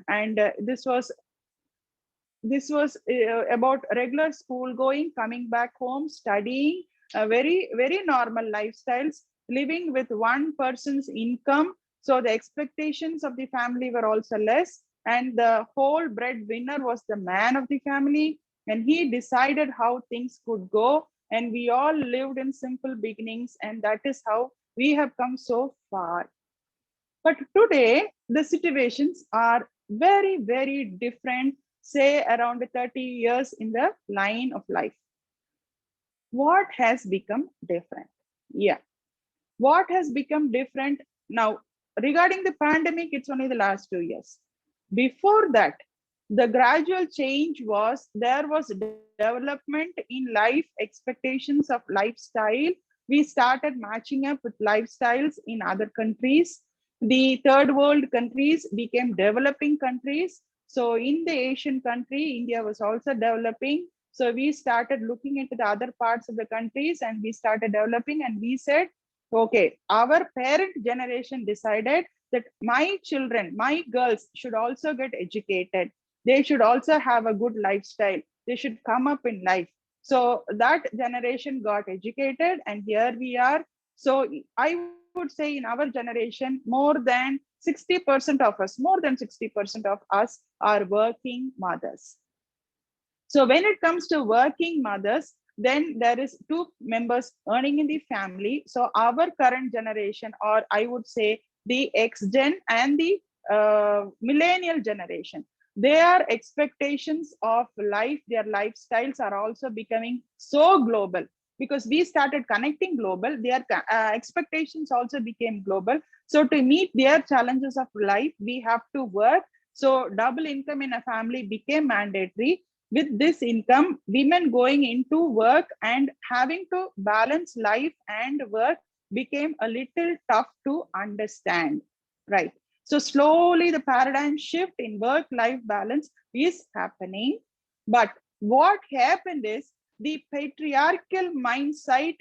And this was about regular school going, coming back home, studying, very normal lifestyles, living with one person's income. So the expectations of the family were also less, and the whole breadwinner was the man of the family, and he decided how things could go. And we all lived in simple beginnings, and that is how we have come so far. But today, the situations are very, very different, say around 30 years in the line of life. What has become different? Yeah. What has become different now? Regarding the pandemic, it's only the last 2 years. Before that, the gradual change was there was development in life expectations of lifestyle. We started matching up with lifestyles in other countries. The third world countries became developing countries. So in the Asian country, India was also developing. So we started looking into the other parts of the countries, and we started developing, and we said, okay, our parent generation decided that my children, my girls should also get educated. They should also have a good lifestyle. They should come up in life. So that generation got educated, and here we are. So I would say in our generation, more than 60% of us, more than 60% of us are working mothers. So when it comes to working mothers, then there is two members earning in the family. So our current generation, or I would say the X gen and the millennial generation, their expectations of life, their lifestyles are also becoming so global, because we started connecting global. Their expectations also became global. So to meet their challenges of life, we have to work. So double income in a family became mandatory. With this income, women going into work and having to balance life and work became a little tough to understand, right? So slowly the paradigm shift in work life balance is happening. But what happened is the patriarchal mindset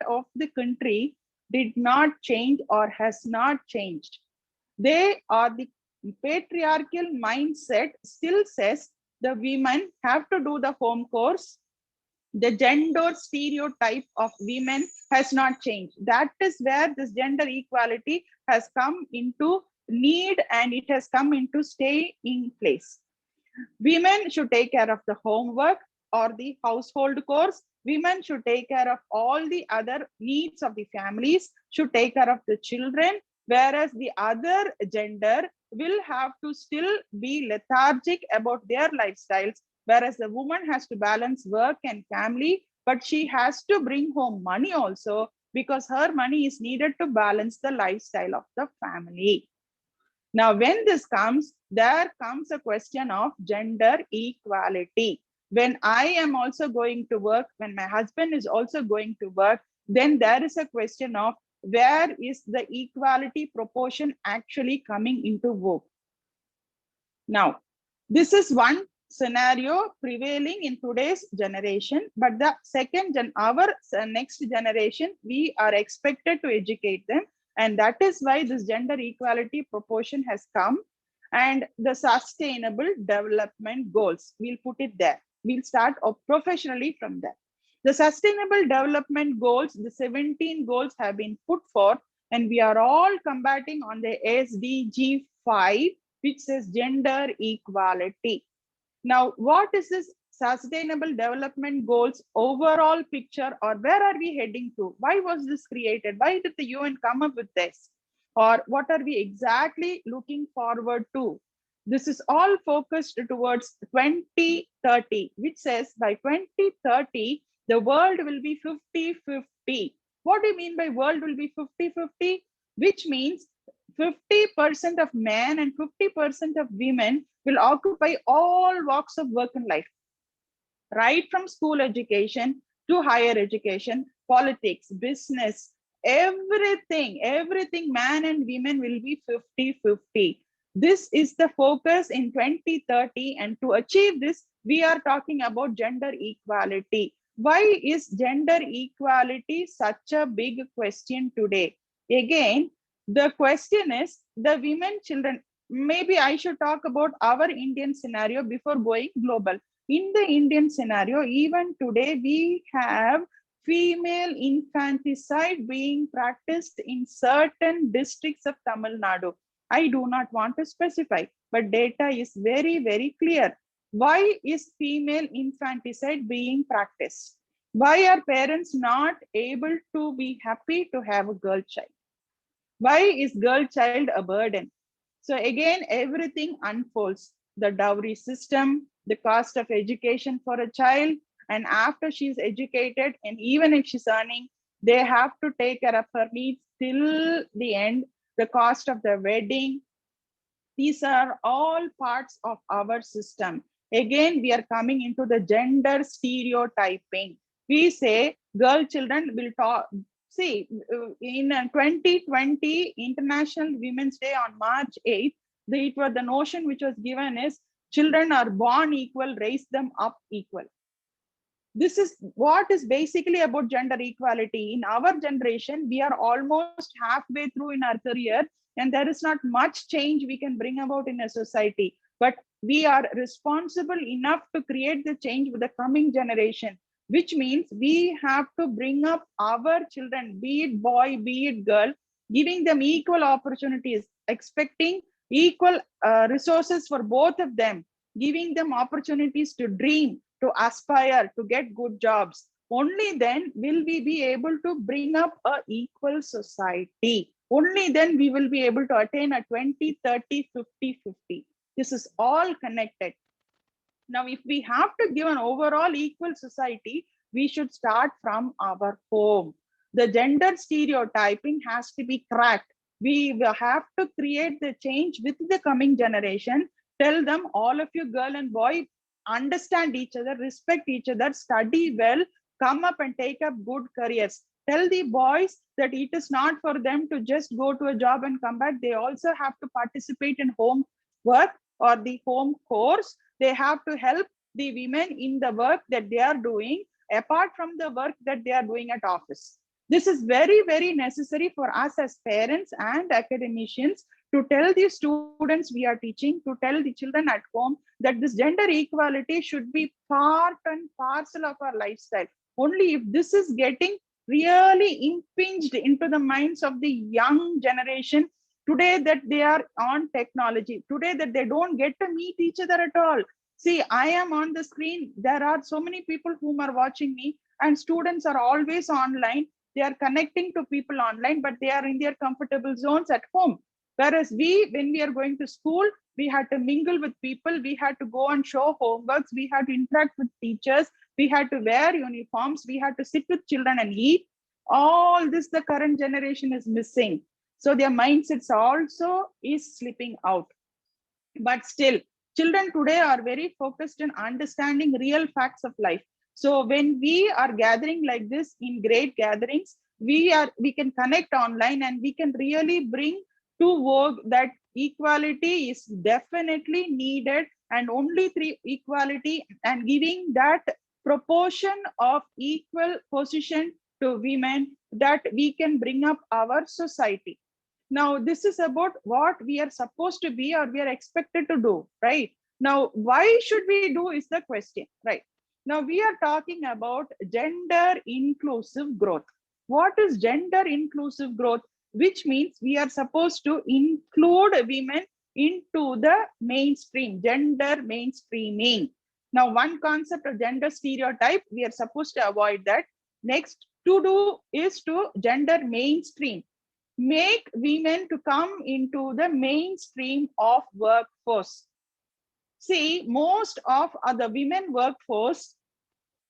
of the country did not change or has not changed. They are the patriarchal mindset still says the women have to do the home chores. The gender stereotype of women has not changed. That is where this gender equality has come into need, and it has come into stay in place. Women should take care of the homework or the household chores. Women should take care of all the other needs of the families, should take care of the children, whereas the other gender will have to still be lethargic about their lifestyles, whereas the woman has to balance work and family, but she has to bring home money also, because her money is needed to balance the lifestyle of the family. Now, when this comes, there comes a question of gender equality. When I am also going to work, when my husband is also going to work, then there is a question of where is the equality proportion actually coming into vogue. Now, this is one scenario prevailing in today's generation, but the our next generation, we are expected to educate them, and that is why this gender equality proportion has come. And the sustainable development goals, we'll put it there. We'll start professionally from there. The sustainable development goals, the 17 goals have been put forth, and we are all combating on the SDG 5, which says gender equality. Now, what is this sustainable development goals overall picture, or where are we heading to? Why was this created? Why did the UN come up with this? Or what are we exactly looking forward to? This is all focused towards 2030, which says by 2030, the world will be 50-50. What do you mean by world will be 50-50? Which means 50% of men and 50% of women will occupy all walks of work and life, right from school education to higher education, politics, business, everything, man and women will be 50-50. This is the focus in 2030, and to achieve this, we are talking about gender equality. Why is gender equality such a big question today? Again, the question is the women children. maybe I should talk about our Indian scenario before going global. In the Indian scenario, even today, we have female infanticide being practiced in certain districts of Tamil Nadu. I do not want to specify, but data is very, very clear. Why is female infanticide being practiced? Why are parents not able to be happy to have a girl child? Why is girl child a burden? So again, everything unfolds. The dowry system, the cost of education for a child, and after she's educated, and even if she's earning, they have to take care of her needs till the end. The cost of the wedding, these are all parts of our system. Again, we are coming into the gender stereotyping. We say girl children will talk. See, in 2020 International Women's Day on March 8th, it was the notion which was given is children are born equal, raise them up equal. This is what is basically about gender equality. In our generation, we are almost halfway through in our career, and there is not much change we can bring about in a society. But we are responsible enough to create the change with the coming generation, which means we have to bring up our children, be it boy, be it girl, giving them equal opportunities, expecting equal resources for both of them, giving them opportunities to dream, to aspire, to get good jobs. Only then will we be able to bring up a equal society. Only then we will be able to attain a 20, 30, 50, 50. This is all connected. Now, if we have to give an overall equal society, we should start from our home. The gender stereotyping has to be cracked. We will have to create the change with the coming generation. Tell them, all of you, girl and boy, understand each other, respect each other, study well, come up and take up good careers. Tell the boys that it is not for them to just go to a job and come back. They also have to participate in home work or the home course. They have to help the women in the work that they are doing, apart from the work that they are doing at office. This is very, very necessary for us as parents and academicians to tell the students we are teaching, to tell the children at home that this gender equality should be part and parcel of our lifestyle. Only if this is getting really impinged into the minds of the young generation today, that they are on technology, today that they don't get to meet each other at all. See, I am on the screen. There are so many people whom are watching me, and students are always online. They are connecting to people online, but they are in their comfortable zones at home. Whereas when we are going to school, we had to mingle with people, we had to go and show homeworks, we had to interact with teachers, we had to wear uniforms, we had to sit with children and eat. All this the current generation is missing. So their mindsets also is slipping out. But still, children today are very focused on understanding real facts of life. So when we are gathering like this in great gatherings, we can connect online and we can really bring to vogue that equality is definitely needed, and only through equality and giving that proportion of equal position to women that we can bring up our society. Now, this is about what we are supposed to be or we are expected to do, right? Now, why should we do is the question, right? Now, we are talking about gender inclusive growth. What is gender inclusive growth? Which means we are supposed to include women into the mainstream, gender mainstreaming. Now, one concept of gender stereotype, we are supposed to avoid that. Next, to do is to gender mainstream. Make women to come into the mainstream of workforce. See, most of the women workforce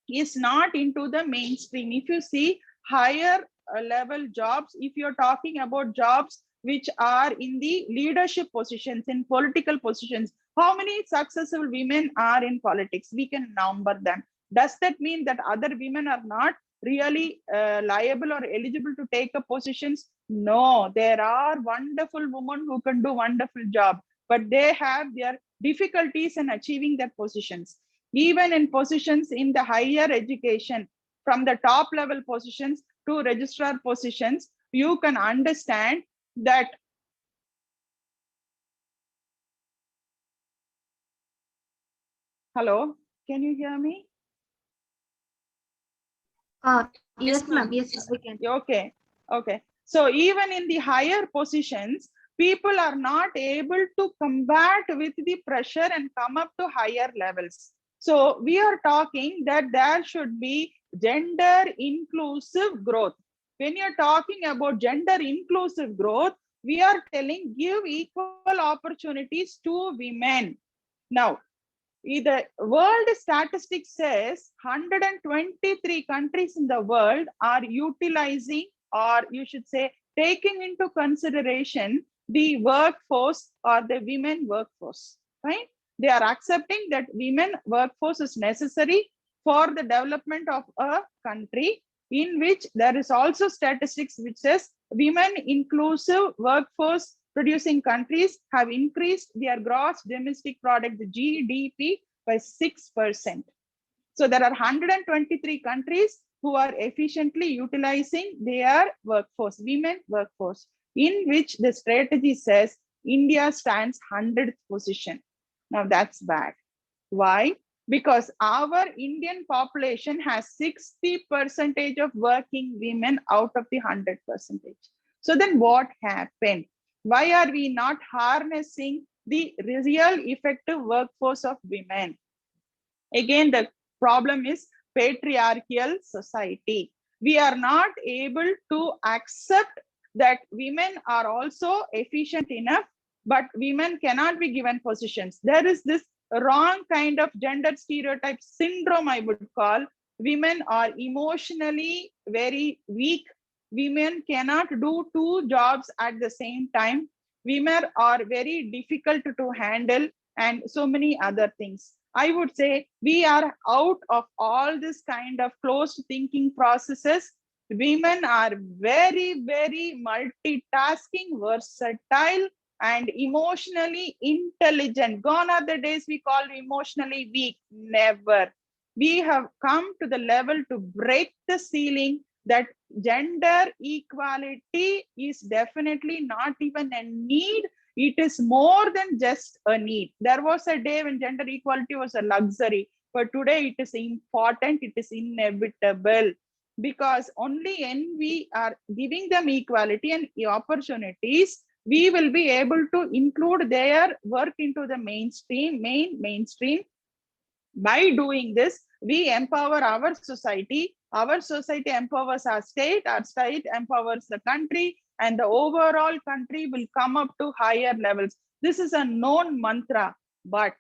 is not into the mainstream. If you see higher level jobs, if you're talking about jobs which are in the leadership positions, in political positions, how many successful women are in politics? We can number them. Does that mean that other women are not really liable or eligible to take up positions? No, there are wonderful women who can do wonderful job, but they have their difficulties in achieving their positions. Even in positions in the higher education, from the top level positions to registrar positions, you can understand that Hello, can you hear me? Yes, ma'am. Yes, we can. Okay, okay. So even in the higher positions, people are not able to combat with the pressure and come up to higher levels. So we are talking that there should be gender inclusive growth. When you're talking about gender inclusive growth, we are telling give equal opportunities to women. Now, the world statistics says 123 countries in the world are utilizing, or you should say taking into consideration, the workforce or the women workforce, right? They are accepting that women workforce is necessary for the development of a country, in which there is also statistics which says women inclusive workforce producing countries have increased their gross domestic product, the GDP, by 6%. So there are 123 countries who are efficiently utilizing their workforce, women workforce, in which the strategy says India stands 100th position. Now that's bad. Why? Because our Indian population has 60% of working women out of the 100%. So then what happened? Why are we not harnessing the real effective workforce of women? Again, the problem is patriarchal society. We are not able to accept that women are also efficient enough, but women cannot be given positions. There is this wrong kind of gender stereotype syndrome, I would call. Women are emotionally very weak. Women cannot do two jobs at the same time. Women are very difficult to handle, and so many other things. I would say we are out of all this kind of closed thinking processes. Women are very, very multitasking, versatile, and emotionally intelligent. Gone are the days we call emotionally weak. Never. We have come to the level to break the ceiling that gender equality is definitely not even a need. It is more than just a need. There was a day when gender equality was a luxury, but today it is important, it is inevitable, because only when we are giving them equality and opportunities, we will be able to include their work into the mainstream. By doing this, we empower our society empowers our state empowers the country, and the overall country will come up to higher levels. This is a known mantra, but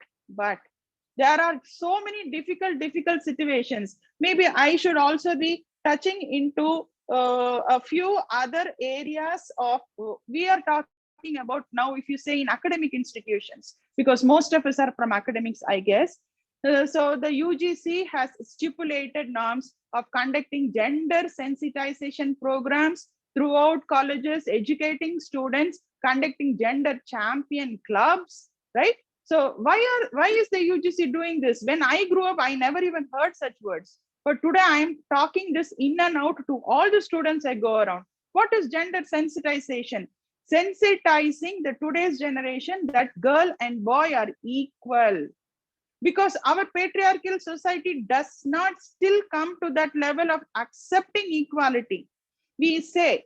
there are so many difficult situations. Maybe I should also be touching into a few other areas of, we are talking about now, if you say in academic institutions, because most of us are from academics, I guess. So the UGC has stipulated norms of conducting gender sensitization programs throughout colleges, educating students, conducting gender champion clubs, right? So why is the UGC doing this? When I grew up, I never even heard such words. But today I am talking this in and out to all the students I go around. What is gender sensitization? Sensitizing the today's generation that girl and boy are equal, because our patriarchal society does not still come to that level of accepting equality. We say,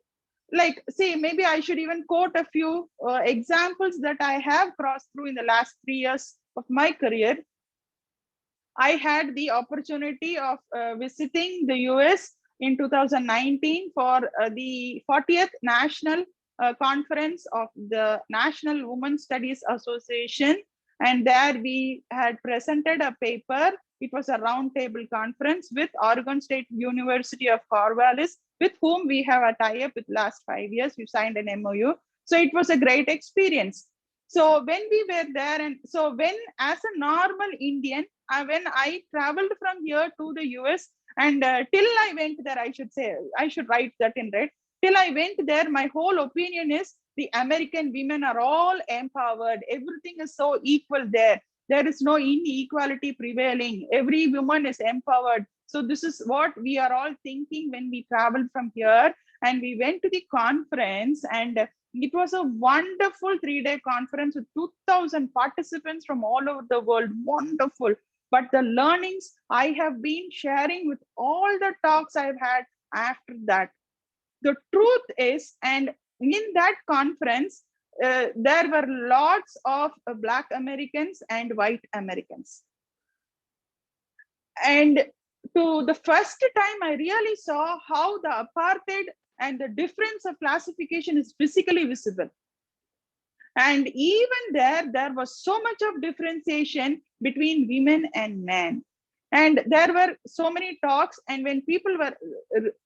like, see, maybe I should even quote a few examples that I have crossed through in the last 3 years of my career. I had the opportunity of visiting the US in 2019 for the 40th National Conference of the National Women Studies Association. And there we had presented a paper. It was a roundtable conference with Oregon State University of Corvallis, with whom we have a tie-up with last 5 years. We signed an MOU. So it was a great experience. So when we were there, and so when as a normal Indian, when I traveled from here to the US, and till I went there, I should say, I should write that in red. Till I went there, my whole opinion is the American women are all empowered. Everything is so equal there. There is no inequality prevailing. Every woman is empowered. So this is what we are all thinking when we traveled from here. And we went to the conference, and it was a wonderful 3-day conference with 2,000 participants from all over the world. Wonderful. but the learnings I have been sharing with all the talks I've had after that. The truth is, and in that conference, there were lots of Black Americans and white Americans. And to the first time, I really saw how the apartheid and the difference of classification is physically visible. And even there was so much of differentiation between women and men. And there were so many talks, and when people were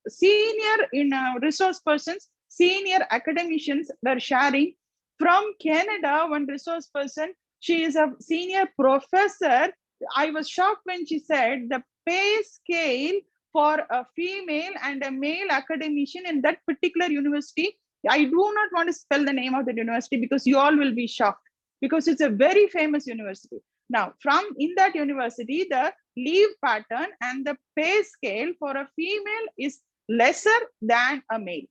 senior in resource persons, senior academicians were sharing from Canada, one resource person, she is a senior professor. I was shocked when she said the pay scale for a female and a male academician in that particular university. I do not want to spell the name of the university because you all will be shocked, because it's a very famous university. Now, from in that university, the leave pattern and the pay scale for a female is lesser than a male.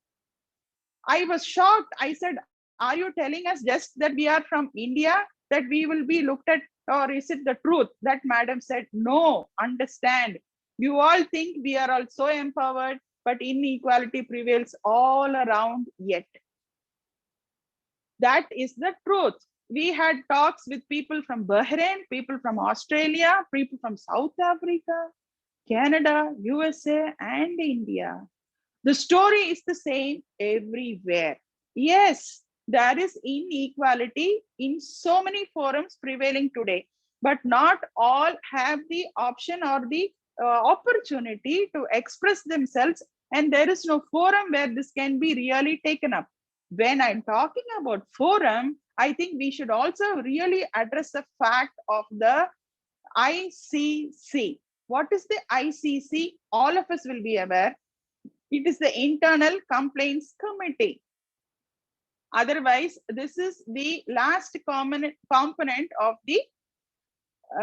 I was shocked. I said, are you telling us just that we are from India, that we will be looked at, or is it the truth? That madam said, no, understand. You all think we are all so empowered, but inequality prevails all around yet. That is the truth. We had talks with people from Bahrain, people from Australia, people from South Africa, Canada, USA, and India. The story is the same everywhere. Yes, there is inequality in so many forums prevailing today, but not all have the option or the opportunity to express themselves, and there is no forum where this can be really taken up. When I'm talking about forum, I think we should also really address the fact of the ICC. What is the ICC? All of us will be aware. It is the Internal Complaints Committee. Otherwise, this is the last component of the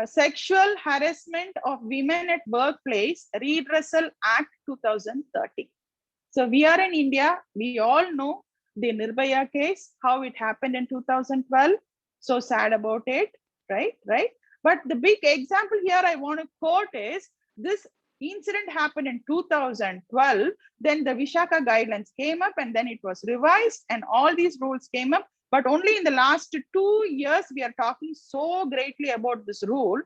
Sexual Harassment of Women at Workplace Redressal Act 2013. So we are in India. We all know the Nirbhaya case, how it happened in 2012. So sad about it, right? But the big example here I want to quote is this incident happened in 2012. Then the Vishaka guidelines came up, and then it was revised, and all these rules came up. But only in the last 2 years, we are talking so greatly about this rule.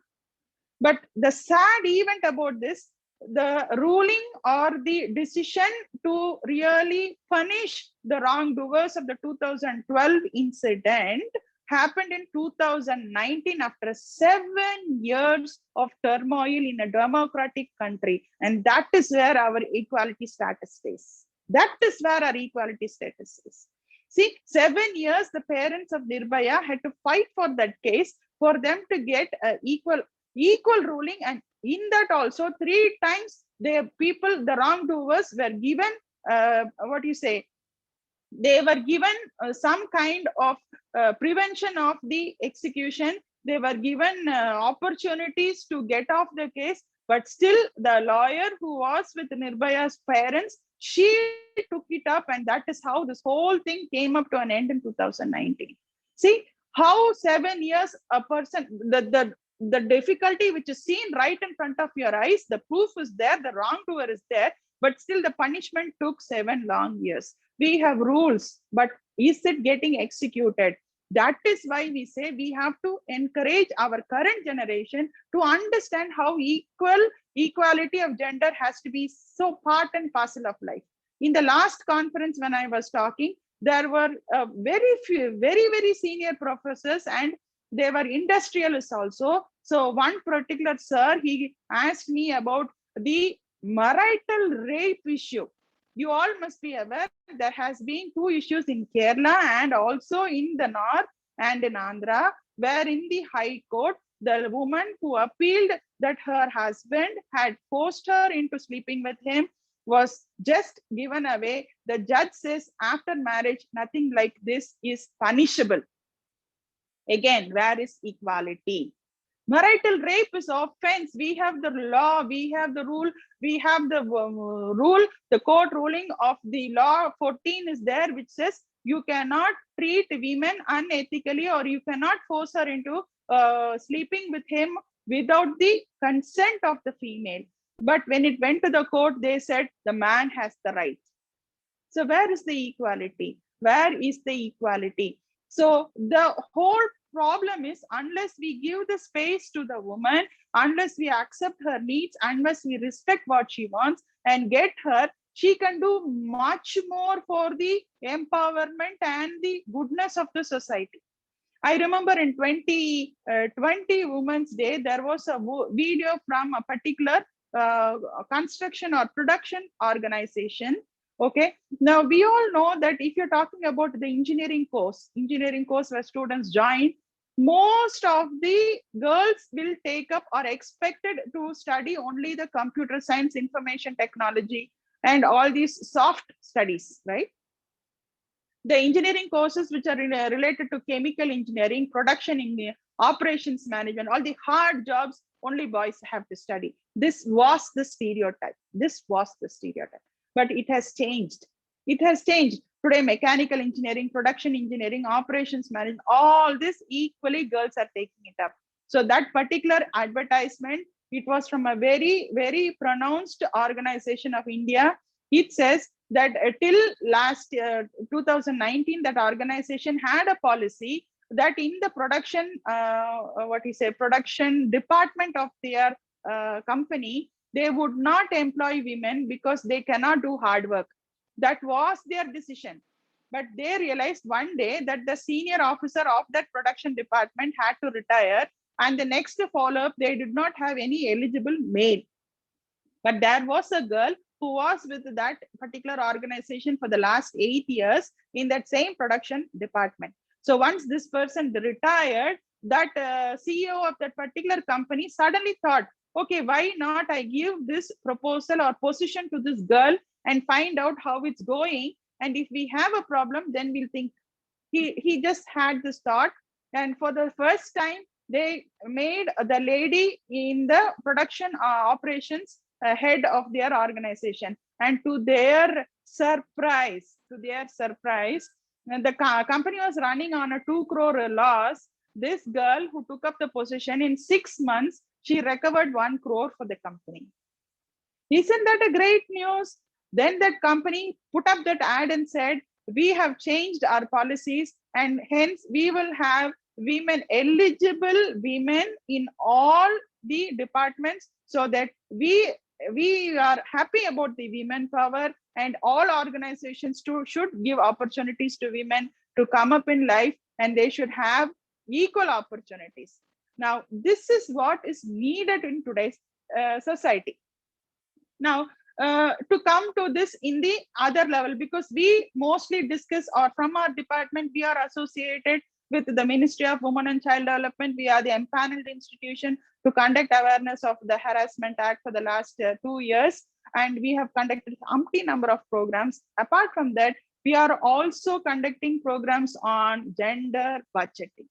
But the sad event about this, the ruling or the decision to really punish the wrongdoers of the 2012 incident happened in 2019 after 7 years of turmoil in a democratic country. And that is where our equality status is. That is where our equality status is. See, 7 years, the parents of Nirbhaya had to fight for that case for them to get equal ruling. And in that also, 3 times the wrongdoers were given, they were given some kind of prevention of the execution. They were given opportunities to get off the case, but still the lawyer who was with Nirbhaya's parents, she took it up, and that is how this whole thing came up to an end in 2019. See how 7 years a person, the difficulty which is seen right in front of your eyes, the proof is there, the wrongdoer is there, but still the punishment took 7 long years. We have rules, but is it getting executed? That is why we say we have to encourage our current generation to understand how equality of gender has to be so part and parcel of life. In the last conference when I was talking, there were very few, very senior professors, and they were industrialists also. So one particular sir, he asked me about the marital rape issue. You all must be aware there has been 2 issues in Kerala and also in the north and in Andhra, where in the High Court, the woman who appealed that her husband had forced her into sleeping with him was just given away. The judge says after marriage, nothing like this is punishable. Again, where is equality? Marital rape is offense. We have the law, we have the rule, we have the rule, the court ruling of the law 14 is there, which says you cannot treat women unethically, or you cannot force her into sleeping with him without the consent of the female. But when it went to the court, they said the man has the right. So where is the equality? Where is the equality? So the whole problem is, unless we give the space to the woman, unless we accept her needs, unless we respect what she wants and get her, she can do much more for the empowerment and the goodness of the society. I remember in 2020 Women's Day, there was a video from a particular construction or production organization. Okay, now we all know that if you're talking about the engineering course where students join, most of the girls will take up or expected to study only the computer science, information technology, and all these soft studies, right? The engineering courses which are related to chemical engineering, production engineering, operations management, all the hard jobs, only boys have to study. This was the stereotype. This was the stereotype. But it has changed. It has changed. Today, mechanical engineering, production engineering, operations management, all this equally girls are taking it up. So that particular advertisement, it was from a very, very pronounced organization of India. It says that till last year 2019, that organization had a policy that in the production production department of their company, they would not employ women because they cannot do hard work. That was their decision. But they realized one day that the senior officer of that production department had to retire, and the next follow-up, they did not have any eligible male. But there was a girl who was with that particular organization for the last 8 years in that same production department. So once this person retired, that CEO of that particular company suddenly thought, okay, why not I give this proposal or position to this girl and find out how it's going. And if we have a problem, then we'll think. He just had this thought. And for the first time, they made the lady in the production operations head of their organization. And to their surprise, and the company was running on a 2 crore loss. This girl who took up the position, in 6 months, she recovered 1 crore for the company. Isn't that a great news? Then that company put up that ad and said, we have changed our policies and hence we will have women, eligible women in all the departments, so that we are happy about the women power, and all organizations should give opportunities to women to come up in life, and they should have equal opportunities. Now, this is what is needed in today's society. Now, to come to this in the other level, because we mostly discuss, or from our department, we are associated with the Ministry of Women and Child Development. We are the empaneled institution to conduct awareness of the Harassment Act for the last 2 years. And we have conducted umpty number of programs. Apart from that, we are also conducting programs on gender budgeting.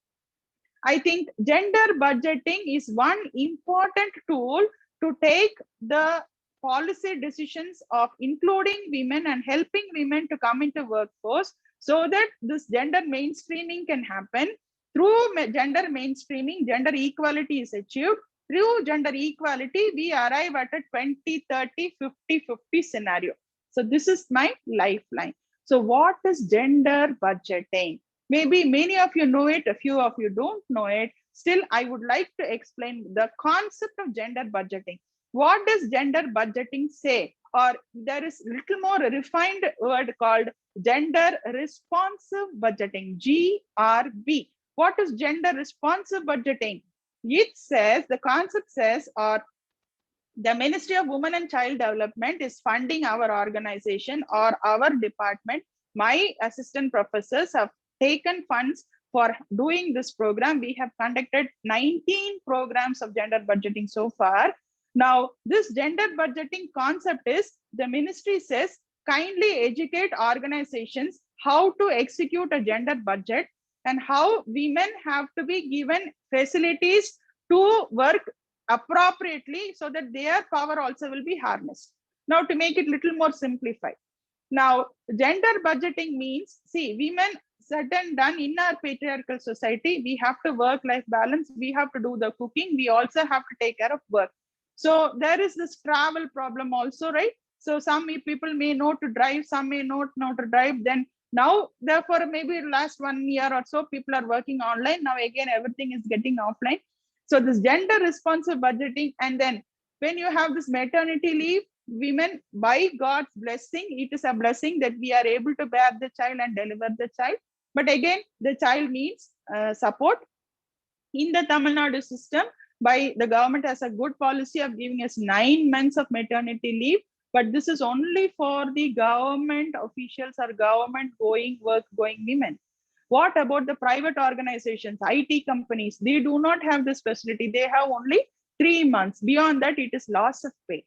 I think gender budgeting is one important tool to take the policy decisions of including women and helping women to come into workforce, so that this gender mainstreaming can happen. Through gender mainstreaming, gender equality is achieved. Through gender equality, we arrive at a 20, 30, 50, 50 scenario. So this is my lifeline. So what is gender budgeting? Maybe many of you know it, a few of you don't know it. Still, I would like to explain the concept of gender budgeting. What does gender budgeting say? Or there is little more refined word called gender responsive budgeting, GRB. What is gender responsive budgeting? It says, the concept says, or the Ministry of Women and Child Development is funding our organization or our department. My assistant professors have taken funds for doing this program. We have conducted 19 programs of gender budgeting so far. Now, this gender budgeting concept is, the ministry says, kindly educate organizations how to execute a gender budget and how women have to be given facilities to work appropriately, so that their power also will be harnessed. Now, to make it little more simplified. Now, gender budgeting means, see, women, said and done in our patriarchal society, we have to work-life balance. We have to do the cooking. We also have to take care of work. So there is this travel problem also, right? So some people may know to drive, some may not know to drive. Then now, therefore, maybe last 1 year or so, people are working online. Now again, everything is getting offline. So this gender responsive budgeting, and then when you have this maternity leave, women, by God's blessing, it is a blessing that we are able to bear the child and deliver the child. But again, the child needs support. In the Tamil Nadu system, by the government has a good policy of giving us 9 months of maternity leave, but this is only for the government officials or government work going women. What about the private organizations, IT companies? They do not have this facility. They have only 3 months. Beyond that, it is loss of pay.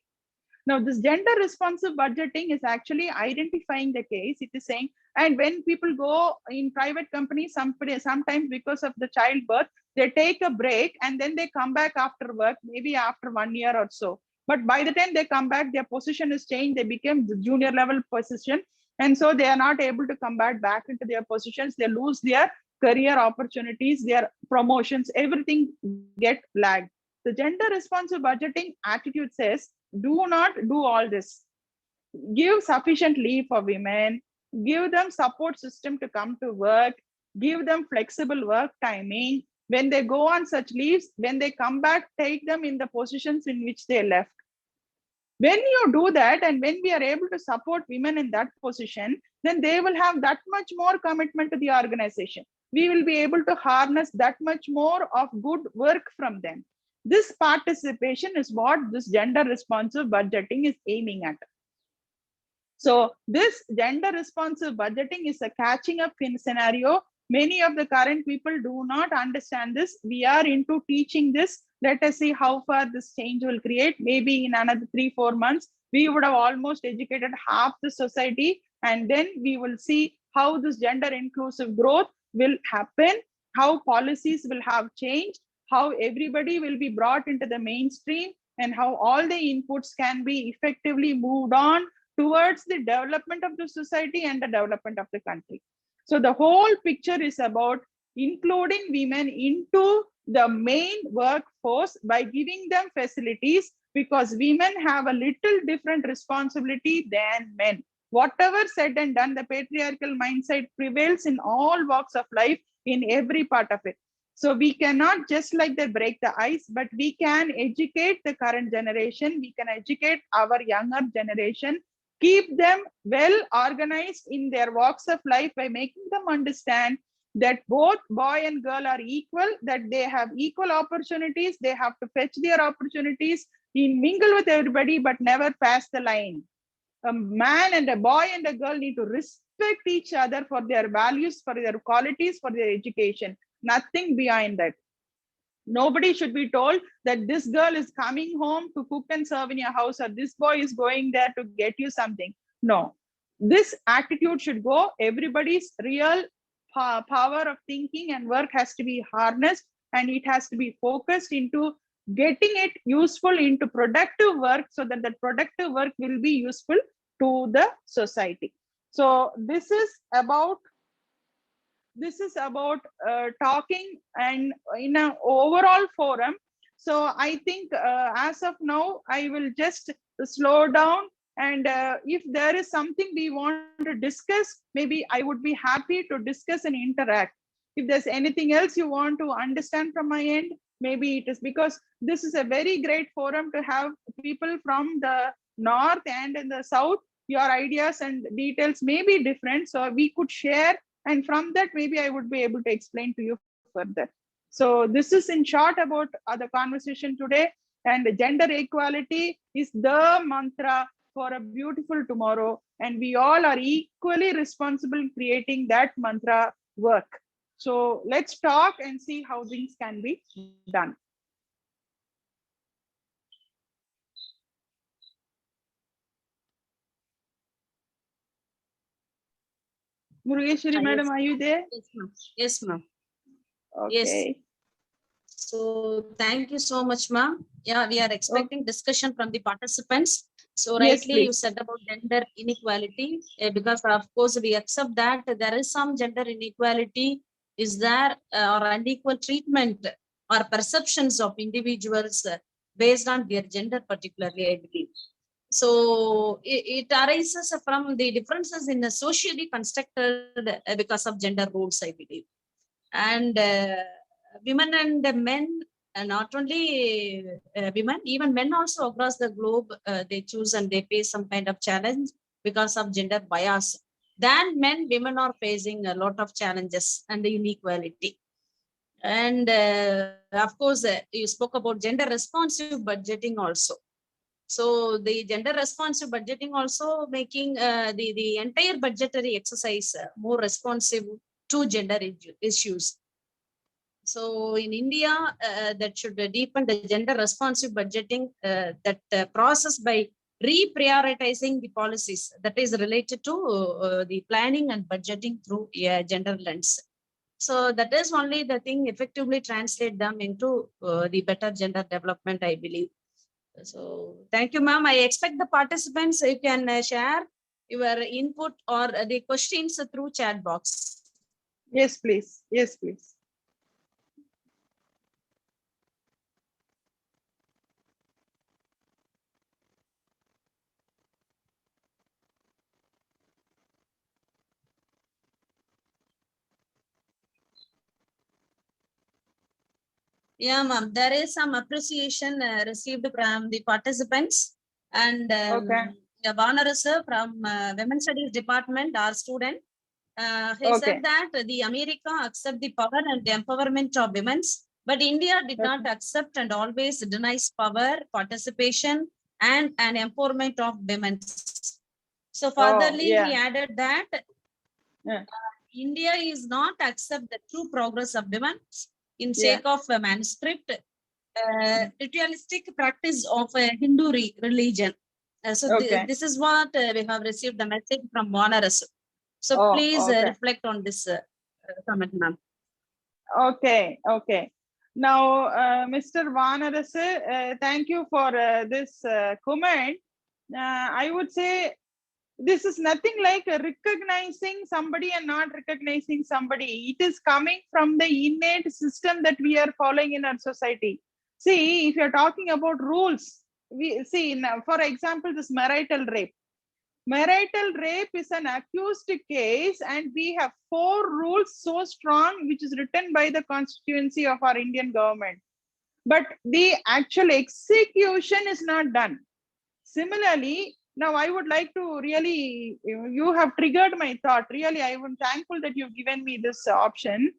Now, this gender responsive budgeting is actually identifying the case. It is saying, and when people go in private companies, sometimes because of the childbirth, they take a break and then they come back after work, maybe after 1 year or so. But by the time they come back, their position is changed. They became the junior level position. And so they are not able to come back into their positions. They lose their career opportunities, their promotions, everything get lagged. The gender responsive budgeting attitude says, do not do all this. Give sufficient leave for women, give them support system to come to work, give them flexible work timing. When they go on such leaves, when they come back, take them in the positions in which they left. When you do that, and when we are able to support women in that position, then they will have that much more commitment to the organization. We will be able to harness that much more of good work from them. This participation is what this gender responsive budgeting is aiming at. So this gender responsive budgeting is a catching up scenario. Many of the current people do not understand this. We are into teaching this. Let us see how far this change will create. Maybe in another 3-4 months, we would have almost educated half the society. And then we will see how this gender inclusive growth will happen, how policies will have changed, how everybody will be brought into the mainstream, and how all the inputs can be effectively moved on towards the development of the society and the development of the country. So the whole picture is about including women into the main workforce by giving them facilities, because women have a little different responsibility than men. Whatever said and done, the patriarchal mindset prevails in all walks of life, in every part of it. So we cannot just like that break the ice, but we can educate the current generation. We can educate our younger generation, keep them well organized in their walks of life by making them understand that both boy and girl are equal, that they have equal opportunities. They have to fetch their opportunities, mingle with everybody, but never pass the line. A man and a boy and a girl need to respect each other for their values, for their qualities, for their education. Nothing behind that. Nobody should be told that this girl is coming home to cook and serve in your house, or this boy is going there to get you something. No, this attitude should go. Everybody's real power of thinking and work has to be harnessed, and it has to be focused into getting it useful into productive work, so that the productive work will be useful to the society. So this is about talking and in an overall forum. So I think as of now, I will just slow down, and if there is something we want to discuss, maybe I would be happy to discuss and interact. If there's anything else you want to understand from my end, maybe it is because this is a very great forum to have people from the north and in the south. Your ideas and details may be different, so we could share, and from that maybe I would be able to explain to you further. So this is in short about the conversation today, and gender equality is the mantra for a beautiful tomorrow, and we all are equally responsible in creating that mantra work. So let's talk and see how things can be done. Murugeshwari madam, are you there? Yes, ma'am. Okay. Yes. So thank you so much, ma'am. Yeah, we are expecting discussion from the participants. So Yes, rightly you please. said about gender inequality, because of course we accept that there is some gender inequality is there, or unequal treatment or perceptions of individuals based on their gender particularly, I believe. So it arises from the differences in the socially constructed because of gender roles, I believe. And women and men, not only women, even men also across the globe, they choose and they face some kind of challenge because of gender bias. Than men, women are facing a lot of challenges and inequality. And of course, you spoke about gender responsive budgeting also. So the gender responsive budgeting also making the entire budgetary exercise more responsive to gender issues. So in India, that should deepen the gender responsive budgeting, that process by reprioritizing the policies that is related to the planning and budgeting through a gender lens. So that is only the thing effectively translate them into the better gender development, I believe. So thank you, ma'am. I expect the participants, you can share your input or the questions through chat box. Yes, please. Yes, please. Yeah, ma'am. There is some appreciation received from the participants, and Okay. the Vanara sir from Women's Studies Department, our student, he said Okay. that the America accept the power and the empowerment of women, but India did not Okay. accept and always denies power, participation, and an empowerment of women. So Oh, furtherly, he yeah. added that Yeah. India is not accept the true progress of women in Yeah. sake of a manuscript, ritualistic practice of a Hindu religion. So Okay. this is what we have received the message from Vanaras. So Oh, please okay. reflect on this comment, ma'am. Okay. Okay. Now, Mr. Vanaras, thank you for this comment. I would say this is nothing like recognizing somebody and not recognizing somebody. It is coming from the innate system that we are following in our society. See, if you're talking about rules, we see now, for example, this marital rape. Marital rape is an accused case, and we have 4 rules so strong, which is written by the constituency of our Indian government. But the actual execution is not done. Similarly, now I would like to really, you have triggered my thought. Really, I am thankful that you've given me this option.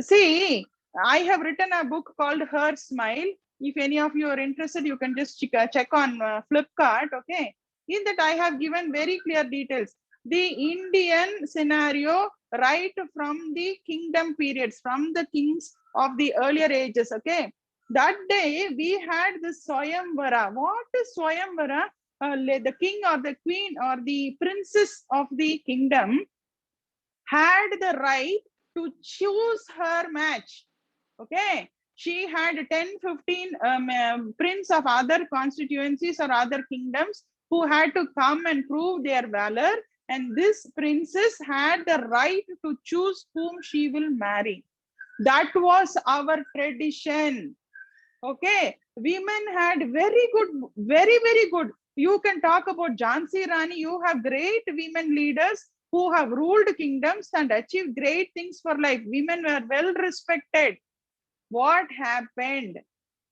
See, I have written a book called Her Smile. If any of you are interested, you can just check on Flipkart. Okay. In that, I have given very clear details. The Indian scenario, right from the kingdom periods, from the kings of the earlier ages. Okay. That day we had this Swayamvara. What is Swayamvara? The king or the queen or the princess of the kingdom had the right to choose her match. Okay. She had 10, 15 prince of other constituencies or other kingdoms who had to come and prove their valor. And this princess had the right to choose whom she will marry. That was our tradition. Okay, women had very good, very good. You can talk about Jhansi Rani. You have great women leaders who have ruled kingdoms and achieved great things for life. Women were well respected. What happened?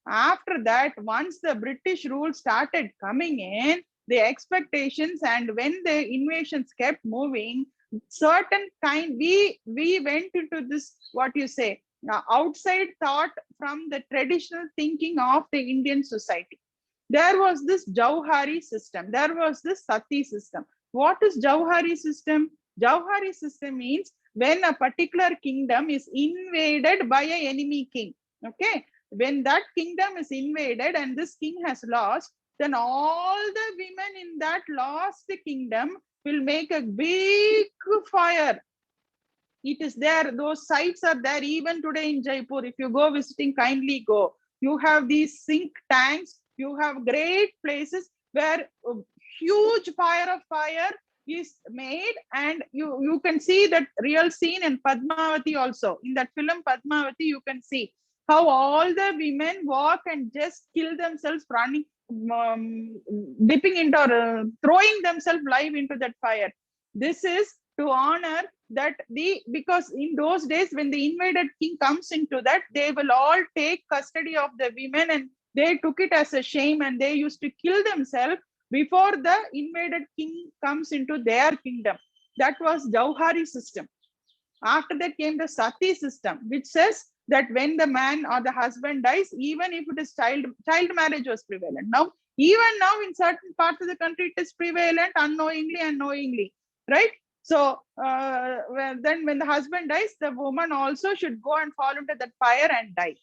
After that, once the British rule started coming in, the expectations and when the invasions kept moving, certain kind, we went into this, what you say, outside thought from the traditional thinking of the Indian society. There was this Jauhari system. There was this Sati system. What is Jauhari system? Jauhari system means when a particular kingdom is invaded by an enemy king. Okay, when that kingdom is invaded and this king has lost, then all the women in that lost kingdom will make a big fire. It is there, those sites are there even today in Jaipur. If you go visiting, kindly go. You have these sink tanks, you have great places where huge fire is made, and you can see that real scene in Padmavati also. In that film Padmavati, you can see how all the women walk and just kill themselves, running, dipping into or throwing themselves live into that fire. This is to honor that because in those days when the invaded king comes into that, they will all take custody of the women, and they took it as a shame, and they used to kill themselves before the invaded king comes into their kingdom. That was Jauhari system. After that came the Sati system, which says that when the man or the husband dies, even if it is child marriage was prevalent. Now, even now in certain parts of the country, it is prevalent unknowingly and knowingly, right? So then when the husband dies, the woman also should go and fall into that fire and die.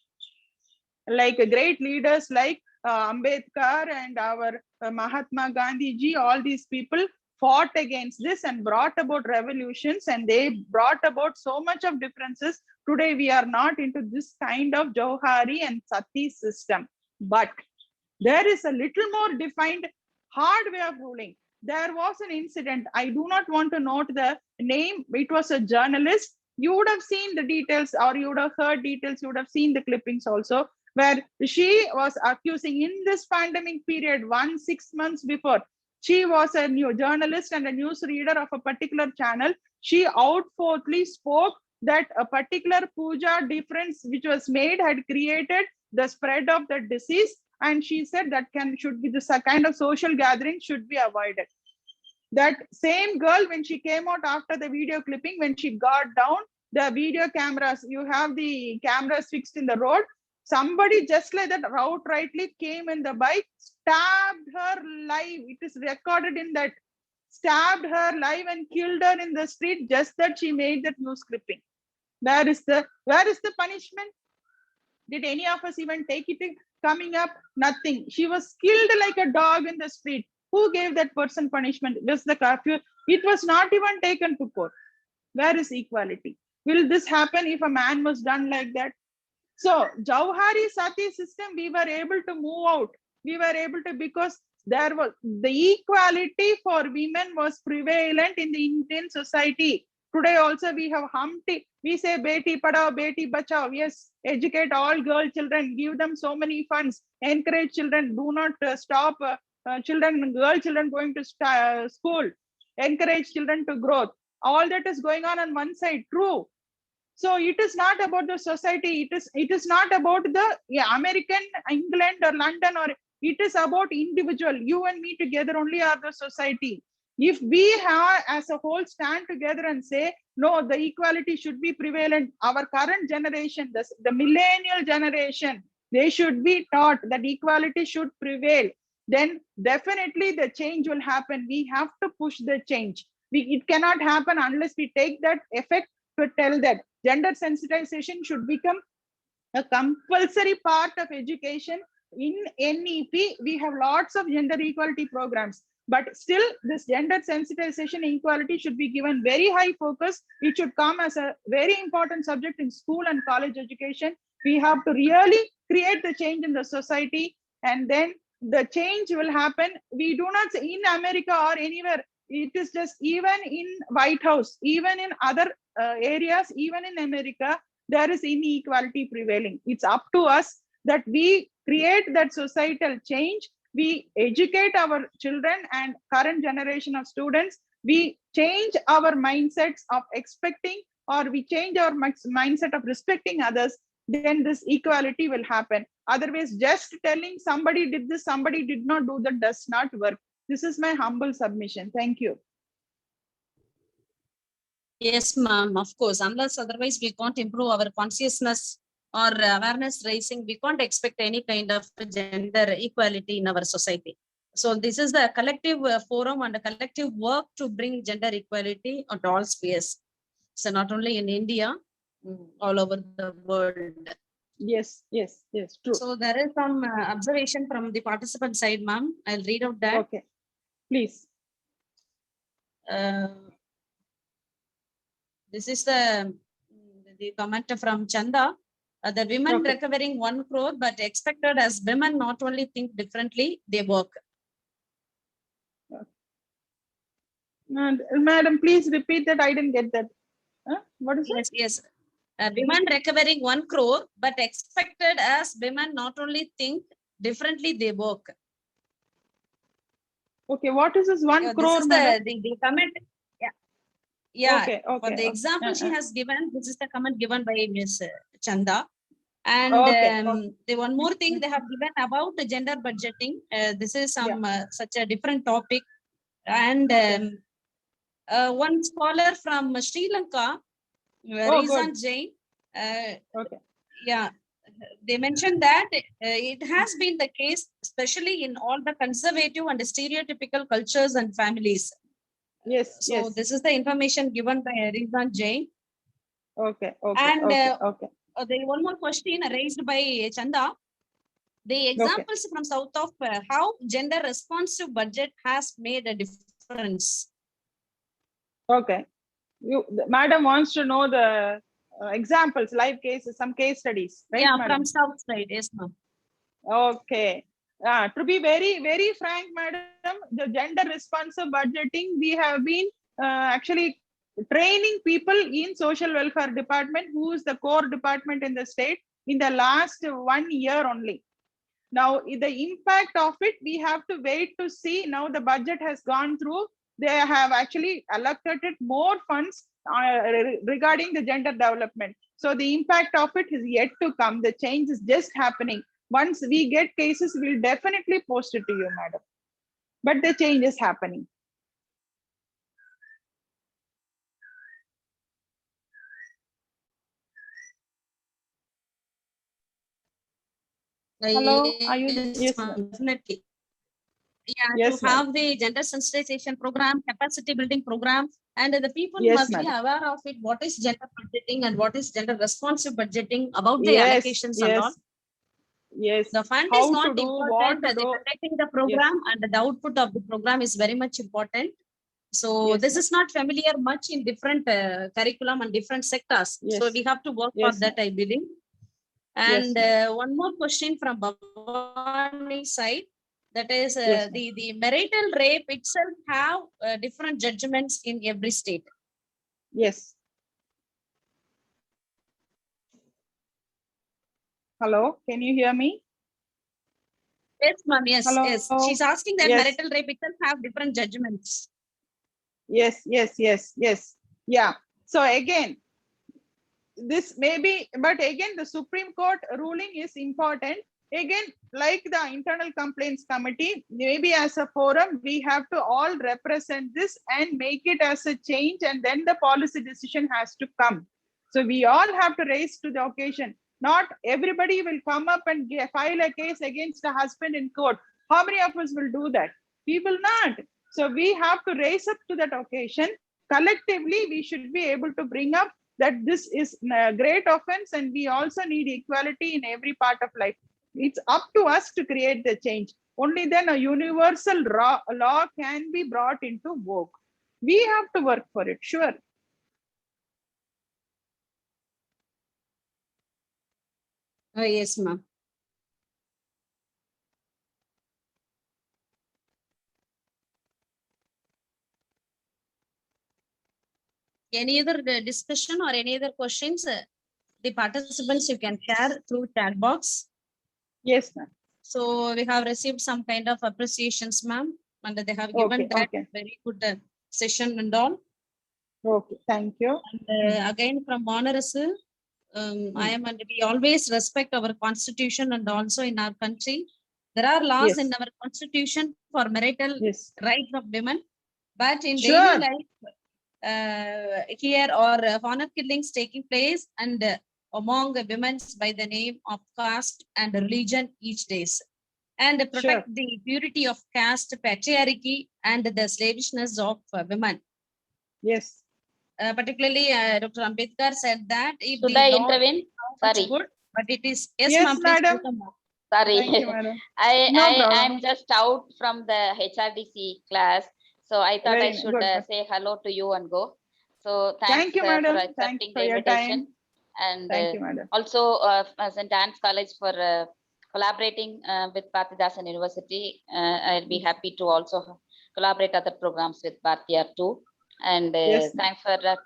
Like great leaders like Ambedkar and our Mahatma Gandhi ji, all these people fought against this and brought about revolutions, and they brought about so much of differences. Today we are not into this kind of Jauhari and Sati system, but there is a little more defined hard way of ruling. There was an incident, I do not want to note the name, it was a journalist. You would have seen the details, or you would have heard details, you would have seen the clippings also, where she was accusing in this pandemic period, 6 months before, she was a new journalist and a news reader of a particular channel. She outforthly spoke that a particular puja difference which was made had created the spread of the disease, and she said that should be this kind of social gathering should be avoided. That same girl, when she came out after the video clipping, when she got down, the video cameras, you have the cameras fixed in the road, somebody just like that outrightly came in the bike, stabbed her live. It is recorded in that, stabbed her live and killed her in the street, just that she made that news clipping. Where is the punishment? Did any of us even take it coming up? Nothing. She was killed like a dog in the street. Who gave that person punishment? Was the curfew? It was not even taken to court. Where is equality? Will this happen if a man was done like that? So Jauhari Sati system, we were able to move out. We were able to, because there was the equality for women was prevalent in the Indian society. Today also we have Humpty. We say Beti Padhao, Beti Bachao. Yes, educate all girl children, give them so many funds, encourage children, do not stop children, girl children going to school, encourage children to grow. All that is going on one side, true. So it is not about the society. It is not about the American, England or London, or it is about individual. You and me together only are the society. If we have as a whole stand together and say, no, the equality should be prevalent, our current generation, the millennial generation, they should be taught that equality should prevail, then definitely the change will happen. We have to push the change. It cannot happen unless we take that effect to tell that gender sensitization should become a compulsory part of education. In NEP, we have lots of gender equality programs, but still this gender sensitization equality should be given very high focus. It should come as a very important subject in school and college education. We have to really create the change in the society, and then the change will happen. We do not say in America or anywhere, it is just even in White House, even in other areas, even in America, there is inequality prevailing. It's up to us that we create that societal change. We educate our children and current generation of students. We change our mindsets of expecting, or we change our mindset of respecting others. Then this equality will happen. Otherwise, just telling somebody did this, somebody did not do that does not work. This is my humble submission. Thank you. Yes, ma'am, of course. Unless otherwise we can't improve our consciousness or awareness raising, we can't expect any kind of gender equality in our society. So this is the collective forum and a collective work to bring gender equality at all spheres. So not only in India, all over the world. Yes, true. So there is some observation from the participant side, ma'am. I'll read out that. Okay, please. This is the comment from Chanda. The women recovering 1 crore, but expected as women not only think differently, they work. Madam, please repeat that. I didn't get that. What is it? Yes. Women recovering 1 crore, but expected as women not only think differently, they work. Okay, what is this 1 This crore, is madam? the comment. Yeah. Okay, For the example she has given, this is the comment given by Ms. Chanda. And Okay, the one more thing they have given about the gender budgeting. This is some such a different topic. And one scholar from Sri Lanka, Oh, Rizan good. Jain, Okay. yeah, they mentioned that it has been the case, especially in all the conservative and stereotypical cultures and families. Yes, So yes. this is the information given by Rizan Jain. Okay, And okay. there one more question raised by Chanda. The examples from south of how gender responsive budget has made a difference. Okay. The madam wants to know the examples, live cases, some case studies, right, Yeah, madam? from south side, yes, ma'am. Okay. To be very, very frank, madam, the gender responsive budgeting, we have been actually training people in social welfare department, who is the core department in the state, in the last 1 year only. Now, the impact of it, we have to wait to see. Now the budget has gone through. They have actually allocated more funds regarding the gender development. So the impact of it is yet to come. The change is just happening. Once we get cases, we'll definitely post it to you, madam. But the change is happening. Hello, are you there? Yes, definitely. Yeah, yes, to have the gender sensitization program, capacity building program, and the people yes, must be aware of it. What is gender budgeting and what is gender responsive budgeting, about the yes, allocations yes, and all. Yes. The fund how is not to do, important. what to The do. conducting the program and the output of the program is very much important. So Yes, this is not familiar much in different curriculum and different sectors. Yes. So we have to work Yes, for that, I believe. And one more question from Bhavani side. That is the marital rape itself have different judgments in every state. Yes. Hello, can you hear me? Yes, ma'am. Yes, Hello? yes. She's asking that Yes. marital rape itself have different judgments. Yes. Yeah. So again, this may be, but again, the Supreme Court ruling is important. Again, like the internal complaints committee, maybe as a forum, we have to all represent this and make it as a change, and then the policy decision has to come. So we all have to raise to the occasion. Not everybody will come up and file a case against a husband in court. How many of us will do that? We will not. So we have to raise up to that occasion. Collectively, we should be able to bring up that this is a great offense, and we also need equality in every part of life. It's up to us to create the change. Only then a universal law can be brought into vogue. We have to work for it, sure. Oh, yes, ma'am. Any other discussion or any other questions? The participants, you can share through chat box. Yes, ma'am. So we have received some kind of appreciations, ma'am, and they have given that very good session and all. Okay, thank you. And again, from Honorous, I am, and we always respect our constitution, and also in our country, there are laws in our constitution for marital rights of women, but in daily life, here or honor killings taking place and among women by the name of caste and religion each days, and protect the purity of caste, patriarchy, and the slavishness of women. Yes. Particularly, Dr. Ambedkar said that if should I intervene? Sorry, good, but it is yes, madam. Sorry, you, madam. I'm just out from the HRDC class, so I thought I should say hello to you and go. So thanks you, madam. for accepting the invitation, and thank you, madam. Also St. Anne's College for collaborating with Bharathidasan University. I'll be happy to also collaborate other programs with Bharathiar too. And Yes, thanks for that,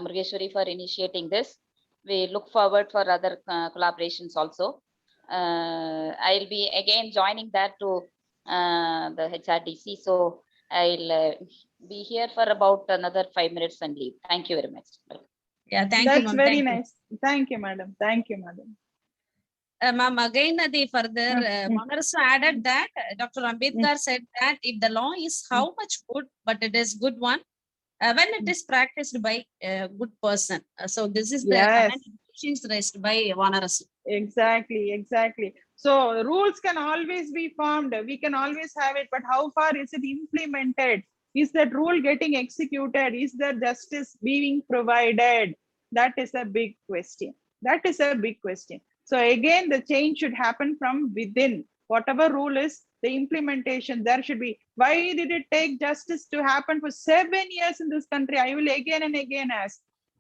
Murgeshwari, for initiating this. We look forward for other collaborations also. I'll be again joining that to the HRDC. So I'll be here for about another 5 minutes and leave. Thank you very much. Yeah, thank you, that's ma'am. very Thank you. nice. Thank you, madam. Thank you, madam. Ma'am, again, the further one also added that Dr. Ambedkar said that if the law is how much good, but it is good one, when it is practiced by a good person. So this is the Yes. comment which is raised by Vanaras. Exactly, exactly. So rules can always be formed. We can always have it, but how far is it implemented? Is that rule getting executed? Is there justice being provided? That is a big question. That is a big question. So again, the change should happen from within. Whatever rule is, the implementation, there should be. Why did it take justice to happen for 7 years in this country? I will again and again ask.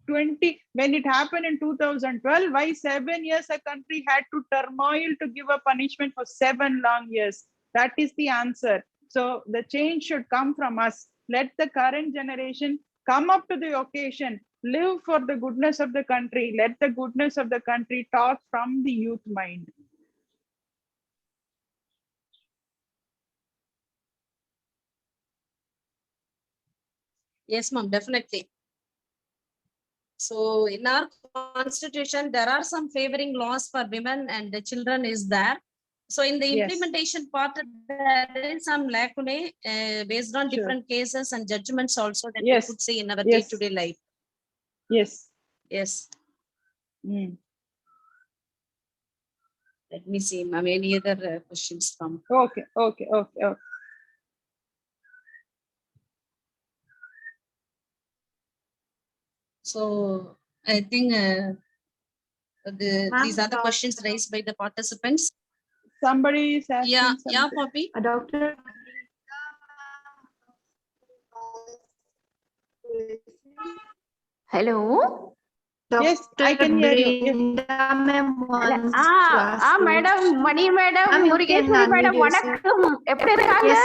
20 when it happened in 2012, why 7 years a country had to turmoil to give a punishment for 7 long years? That is the answer. So the change should come from us. Let the current generation come up to the occasion, live for the goodness of the country. Let the goodness of the country talk from the youth mind. Yes, ma'am, definitely. So in our constitution, there are some favoring laws for women and the children is there. So in the Yes. implementation part, there is some lacunae based on Sure. different cases and judgments also that Yes. we could see in our Yes. day-to-day life. Yes. Yes. Mm. Let me see, ma'am, any other questions from? Okay. Okay. Okay. Okay. So I think these are the questions raised by the participants. Somebody is asking Yeah, something. yeah, Poppy. Doctor. Hello. Yes, I can hear you. Yes. Madam, Mani madam, Murugeshwari madam, vanakkam. Eppadi irukanga?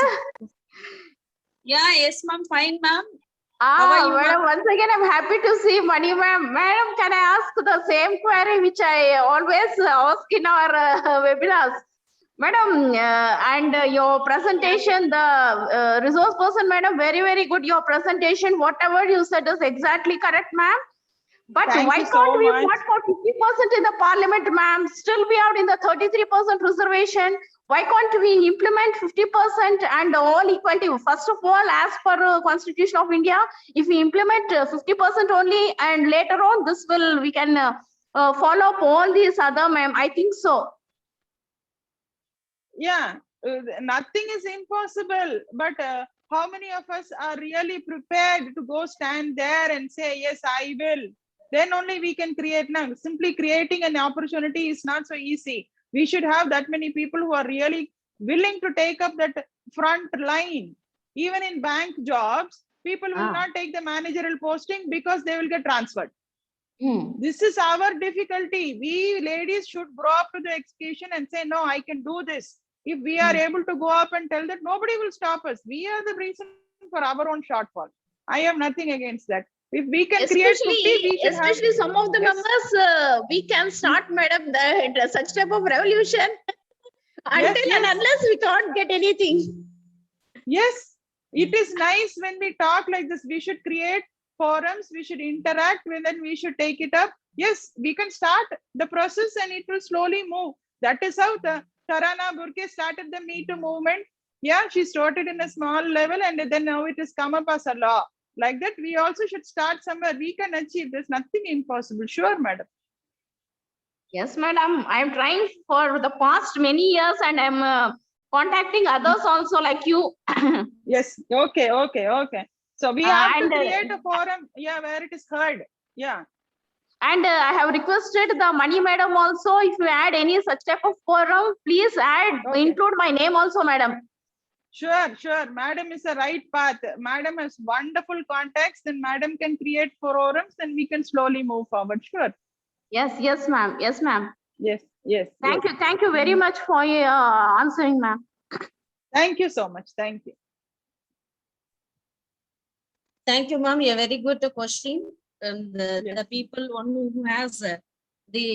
Yeah, yes, ma'am, fine, ma'am. How are you, Madam, once again, I'm happy to see Mani ma'am. Madam, can I ask the same query which I always ask in our webinars? Madam, and your presentation, the resource person, madam, very, very good. Your presentation, whatever you said is exactly correct, ma'am. But Thank why you so can't we much. vote for 50% in the parliament, ma'am? Still we are in the 33% reservation. Why can't we implement 50% and all equality? First of all, as per Constitution of India, if we implement 50% only and later on this will, we can follow up all these other, ma'am. I think so. Yeah, nothing is impossible, but how many of us are really prepared to go stand there and say, yes, I will? Then only we can create. Now, simply creating an opportunity is not so easy. We should have that many people who are really willing to take up that front line. Even in bank jobs, people will not take the managerial posting because they will get transferred. This is our difficulty. We ladies should grow up to the occasion and say, no, I can do this. If we are able to go up and tell that, nobody will stop us. We are the reason for our own shortfall. I have nothing against that. If we can create 50, we should have. Especially some of the members, we can start, madam, such type of revolution until and unless we can't get anything. Yes, it is nice when we talk like this. We should create forums, we should interact with, and we should take it up. Yes, we can start the process and it will slowly move. That is how the Tarana Burke started the Me Too movement. Yeah, she started in a small level and then now it has come up as a law. Like that, we also should start somewhere. We can achieve. There's nothing impossible. Sure, madam. Yes, madam. I'm trying for the past many years and I'm contacting others also like you. Yes. Okay. So we have to create a forum, yeah, where it is heard. Yeah. And I have requested the Mani madam also, if you add any such type of forum, please add, include my name also, madam. Sure. Madam is the right path. Madam has wonderful contacts and madam can create forums and we can slowly move forward. Sure. Yes, ma'am. Yes, ma'am. Yes. Thank you very much for your answering, ma'am. Thank you so much. Thank you. Thank you, ma'am. A very good question. The Yes. people one who has the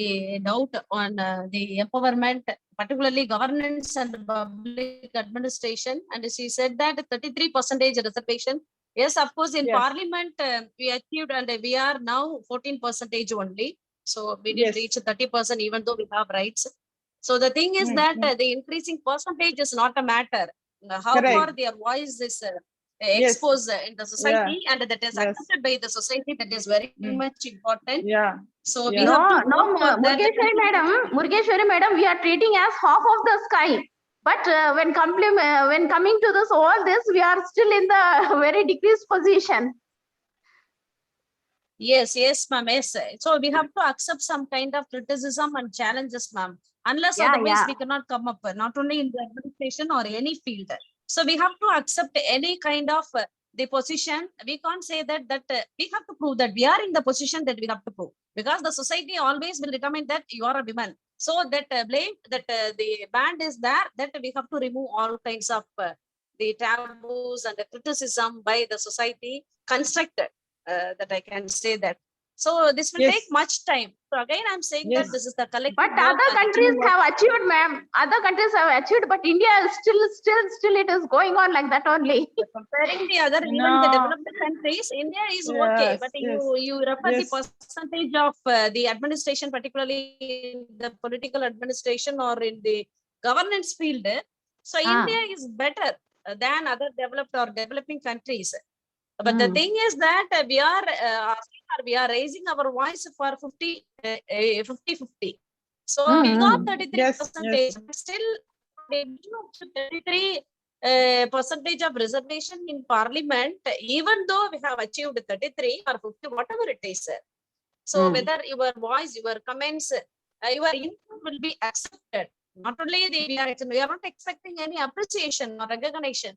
doubt on the empowerment, particularly governance and public administration, and she said that 33% reservation. Yes, of course, in Yes. Parliament we achieved, and we are now 14% only. So we didn't Yes. reach 30%, even though we have rights. So the thing is that the increasing percentage is not a matter. How Correct. far their voice is Yes. exposed in the society, and that is Yes. accepted by the society, that is very much important. Yeah. So we Yeah. have to No, work for that. Murgeshwari madam, we are treating as half of the sky. But when coming to this, all this, we are still in the very decreased position. Yes, ma'am. Yes. So we have to accept some kind of criticism and challenges, ma'am. Unless otherwise we cannot come up, not only in the administration or any field. So we have to accept any kind of the position. We can't say that we have to prove that we are in the position that we have to prove, because the society always will determine that you are a woman. So that blame, that the band is there, that we have to remove all kinds of the taboos and the criticism by the society constructed. That I can say that. So this will take much time. So again, I'm saying that this is the collective. But other countries have achieved, ma'am. Other countries have achieved, but India is still it is going on like that only. Comparing the other, even the developed countries, India is okay. But you refer the percentage of the administration, particularly in the political administration or in the governance field. So India is better than other developed or developing countries. But the thing is that we are raising our voice for 50-50. So we got 33%, but still 33 percentage of reservation in Parliament, even though we have achieved 33 or 50, whatever it is. So whether your voice, your comments, your input will be accepted. Not only we are not expecting any appreciation or recognition.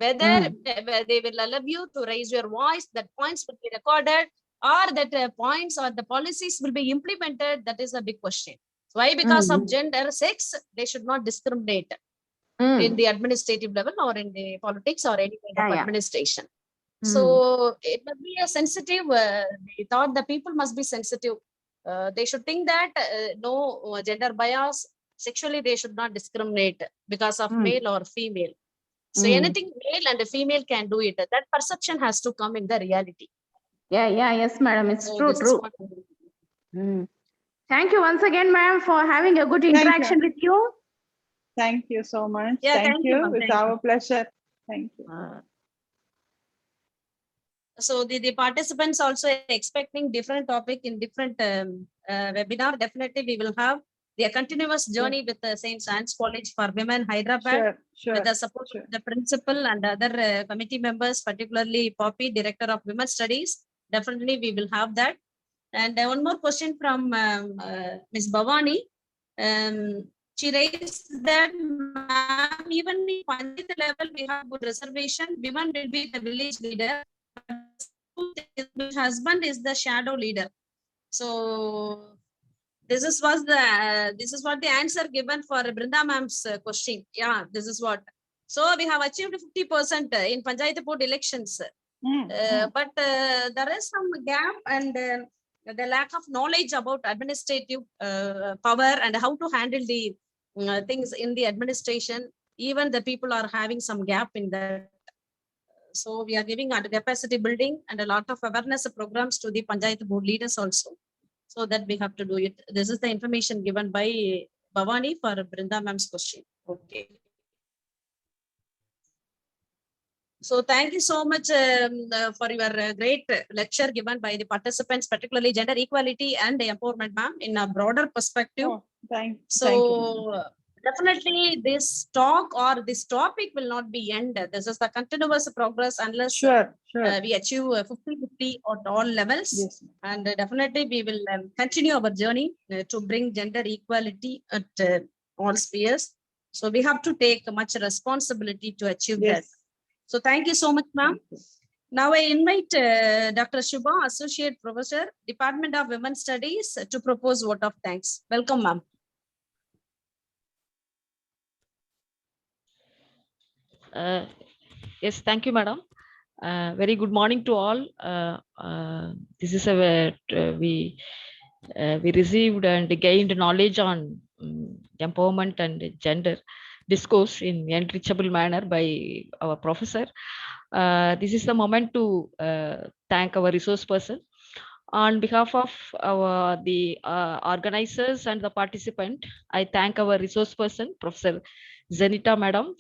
Whether they will allow you to raise your voice, that points will be recorded, or that points or the policies will be implemented, that is a big question. Why? Because of gender, sex, they should not discriminate in the administrative level or in the politics or any kind of administration. So it must be a sensitive, they thought the people must be sensitive. They should think that no gender bias, sexually they should not discriminate because of male or female. So anything male and female can do it. That perception has to come in the reality. Yes, madam. It's true. Thank you once again, ma'am, for having a good interaction with you. Thank you so much. Yeah, thank you. It's our pleasure. Thank you. So the participants also expecting different topic in different webinar. Definitely we will have the continuous journey with the St. Anne's College for Women, Hyderabad, with the support of the principal and other committee members, particularly Poppy, Director of Women Studies. Definitely we will have that. And one more question from Ms. Bhavani. She raised that, even in Panchayat level, we have good reservation. Women will be the village leader. His husband is the shadow leader. So this is what the answer given for Brinda ma'am's question. Yeah, this is what. So we have achieved 50% in Panchayat board elections. But there is some gap and the lack of knowledge about administrative power and how to handle the things in the administration. Even the people are having some gap in that. So we are giving capacity building and a lot of awareness programs to the Panchayat board leaders also. So that we have to do it. This is the information given by Bhavani for Brinda ma'am's question. Okay. So thank you so much for your great lecture given by the participants, particularly gender equality and empowerment, ma'am, in a broader perspective. Thank you. Definitely this talk or this topic will not be ended. This is the continuous progress unless we achieve 50-50 at all levels. And definitely we will continue our journey to bring gender equality at all spheres. So we have to take much responsibility to achieve that. So thank you so much, ma'am. Now I invite Dr. Shubha, Associate Professor, Department of Women's Studies, to propose vote of thanks. Welcome, ma'am. Yes, thank you, madam. Very good morning to all. This is a we received and gained knowledge on empowerment and gender discourse in unreachable manner by our professor. This is the moment to thank our resource person. On behalf of the organizers and the participant, I thank our resource person, Professor Zenetta Madam,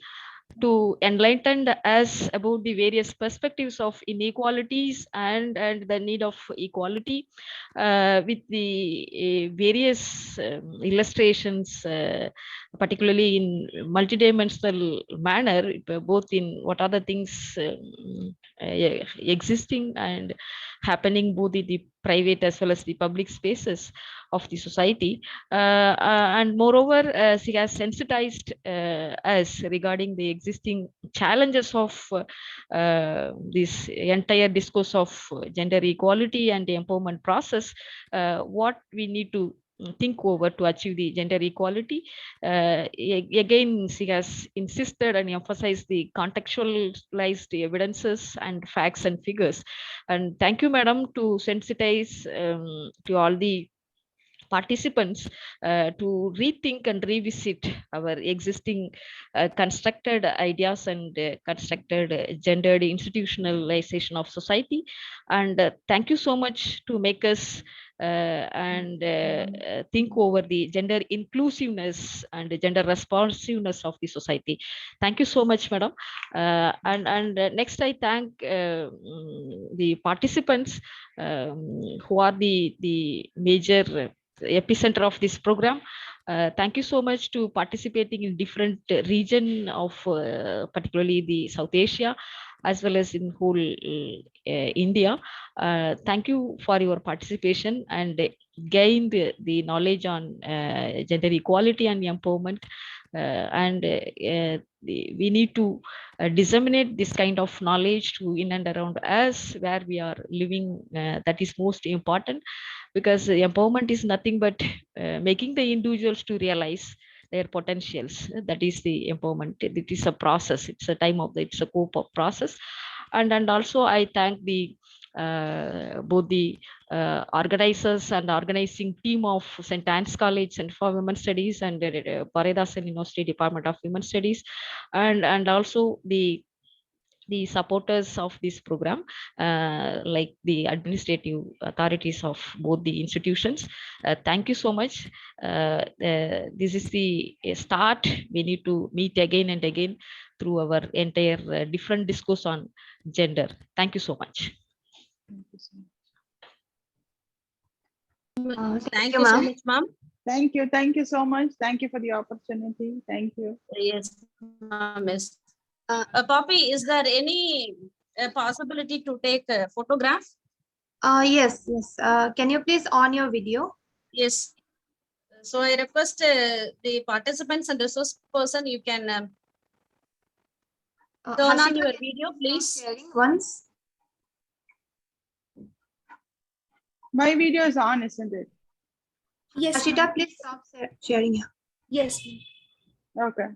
to enlighten us about the various perspectives of inequalities and the need of equality with the various illustrations, particularly in multidimensional manner, both in what are the things existing and happening both in the private as well as the public spaces of the society. And moreover, she has sensitized us regarding the existing challenges of this entire discourse of gender equality and the empowerment process, what we need to think over to achieve the gender equality. Again, she has insisted and emphasized the contextualized evidences and facts and figures. And thank you, madam, to sensitize to all the participants to rethink and revisit our existing constructed ideas and constructed gendered institutionalization of society. And thank you so much to make us think over the gender inclusiveness and the gender responsiveness of the society. Thank you so much, madam. Next, I thank the participants who are the major epicenter of this program. Thank you so much to participating in different region of particularly the South Asia as well as in whole India. Thank you for your participation and gain the knowledge on gender equality and empowerment. We need to disseminate this kind of knowledge to in and around us where we are living. That is most important, because empowerment is nothing but making the individuals to realize their potentials. That is the empowerment. It is a process. It's a it's a process. And also I thank the both the organizers and organizing team of St. Anne's College and for Women Studies and Bharathidasan University Department of Women Studies, and also the supporters of this program, like the administrative authorities of both the institutions. Thank you so much. This is the start. We need to meet again and again through our entire different discourse on gender. Thank you so much. Thank you so much, ma'am. Thank you. Thank you so much. Thank you for the opportunity. Thank you. Yes, ma'am. Yes. Poppy, is there any possibility to take a photograph? Yes. Can you please on your video? Yes. So I request the participants and resource person, you can turn on your video, please. Once. My video is on, isn't it? Yes. Ashita, please stop sharing here. Yes. Okay.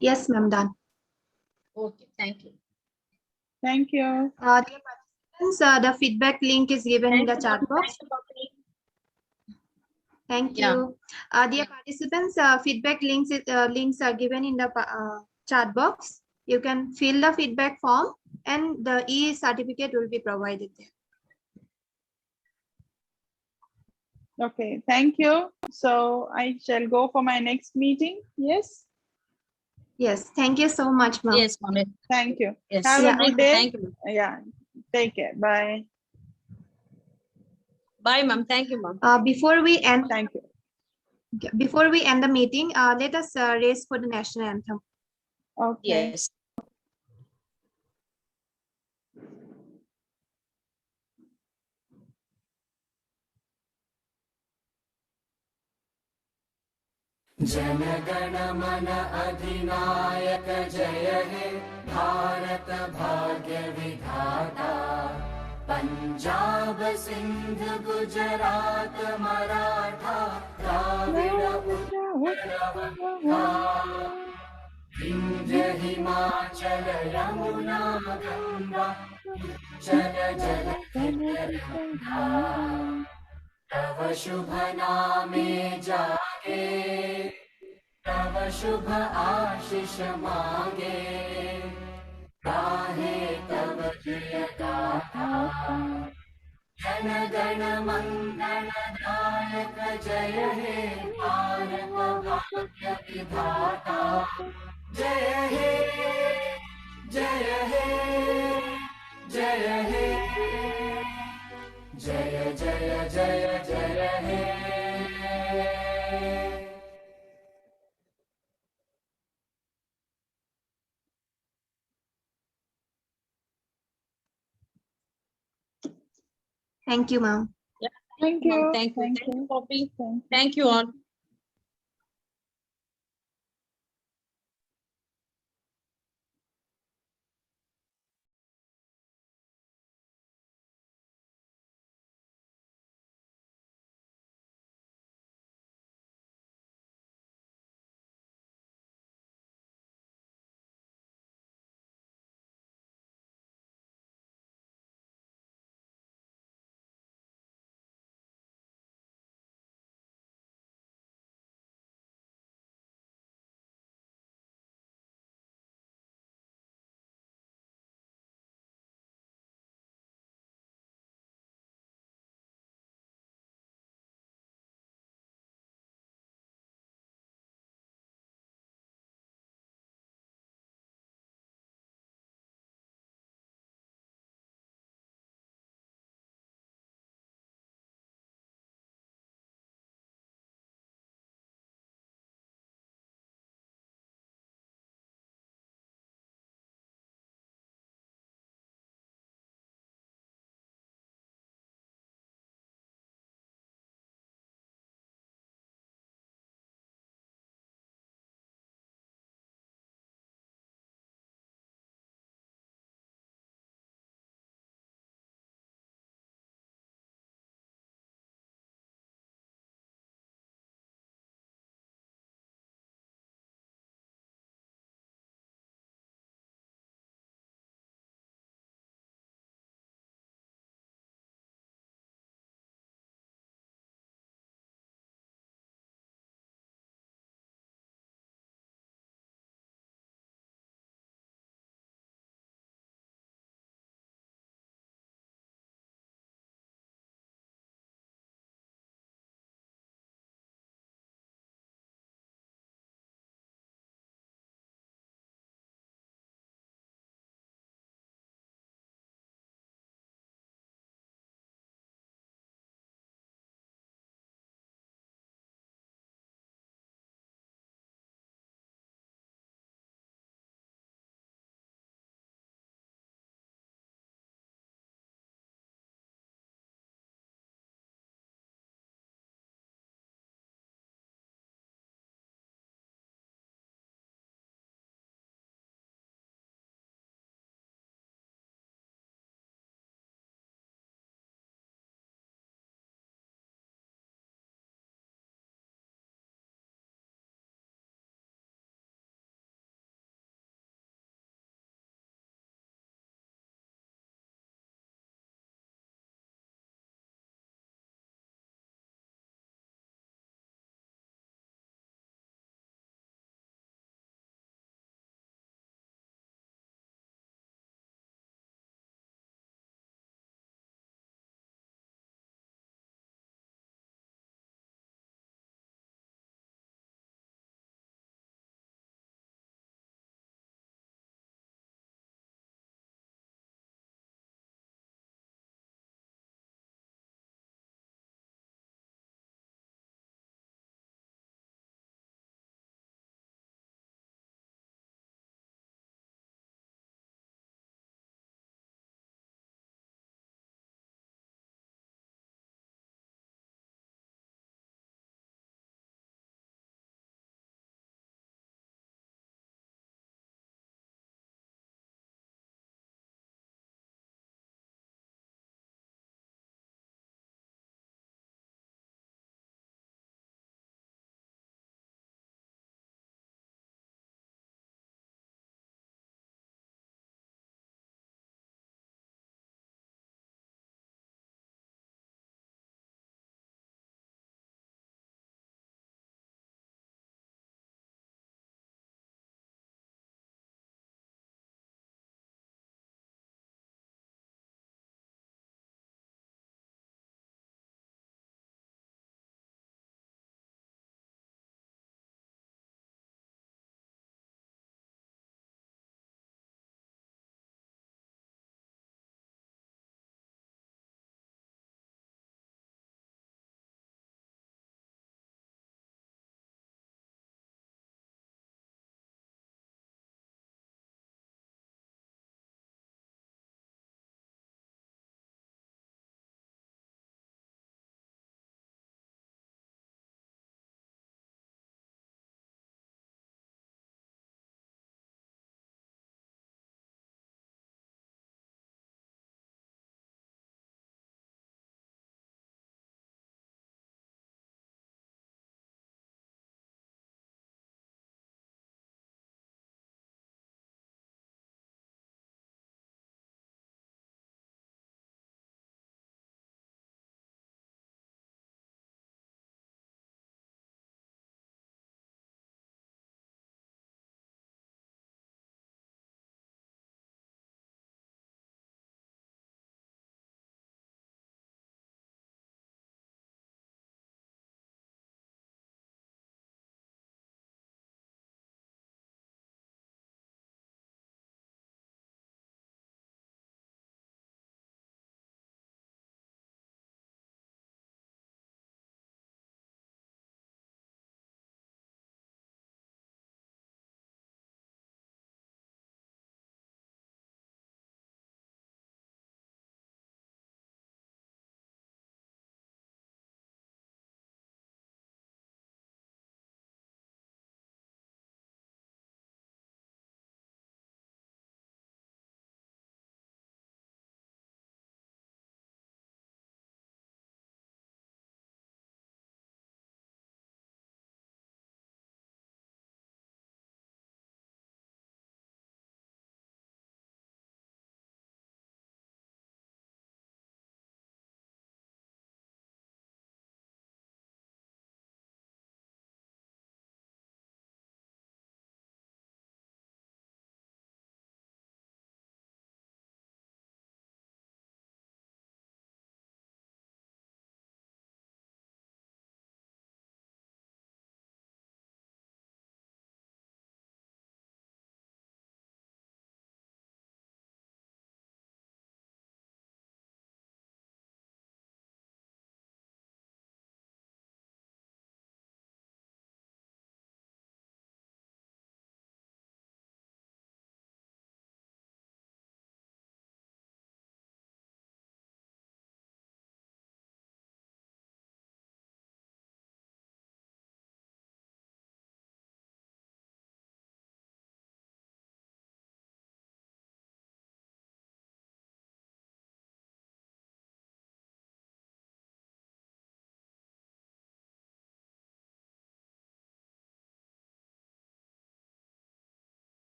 Yes, ma'am, done. Okay, thank you. Thank you. Dear participants, the feedback link is given in the chat box. Thank you. Dear participants, feedback links are given in the chat box. You can fill the feedback form and the e-certificate will be provided there. Okay, thank you. So I shall go for my next meeting. Yes. Yes, thank you so much, ma'am. Yes, ma'am. Thank you. Yes. Have a good day. Thank you. Yeah. Take care. Bye. Bye, ma'am. Thank you, ma'am. Before we end, Thank you. Okay, before we end the meeting, let us raise for the national anthem. Okay. Yes. जनगण मन अधिनायक जय हे भारत भाग्य विधाता पंजाब सिंध गुजरात मराठा द्राविड़ उत्कल वंगा विंध्य हिमाचल यमुना गंगा उच्चल जलधितरंगा तव शुभ नामे जागे तव शुभ आशीष मांगे गाहे तव जय गाथा जन गण मंगल दायक जय हे भारत भाग्य विधाता जय हे जय हे जय हे जय जय जय जय हे Thank you, ma'am. Yeah. Thank you. Thank you. Thank Thank you, you. Poppy. Thank you. Thank you all.